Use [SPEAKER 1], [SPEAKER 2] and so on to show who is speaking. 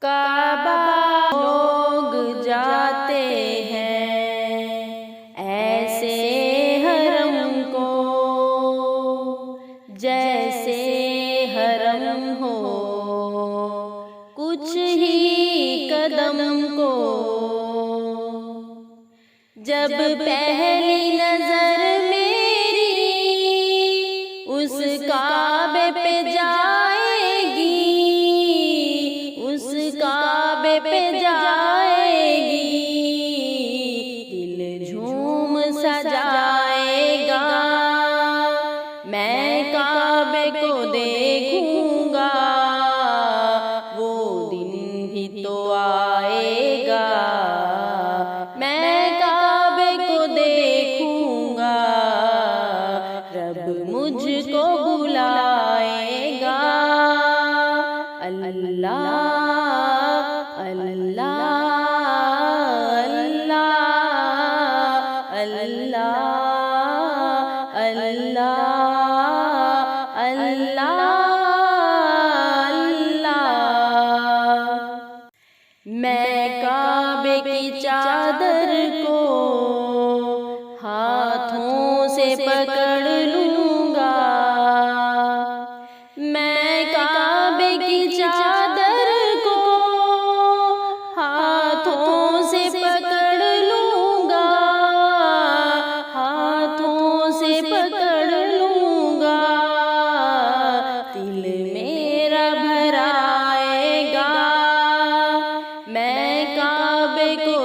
[SPEAKER 1] काबा लोग जाते हैं ऐसे हरम को, जैसे हरम हो कुछ ही कदम को। जब पहली नजर मेरी उस काबे पे जाएगी, उस काबे पे जाएगी, दिल झूम सा जाएगा। मैं काबे को देखूंगा, वो दिन भी तो आएगा। मैं काबे को देखूंगा, रब मुझको बुलाएगा। अल्लाह अल्लाह अल्लाह अल्लाह अल्लाह अल्लाह अल्लाह। मैं काबे की चादर को हाथों से पकड़ लूंगा। मैं काबे की चादर को हाथों से पकड़ लूंगा, हाथों से पकड़ लूंगा। दिल मेरा भर आएगा, मैं काबे को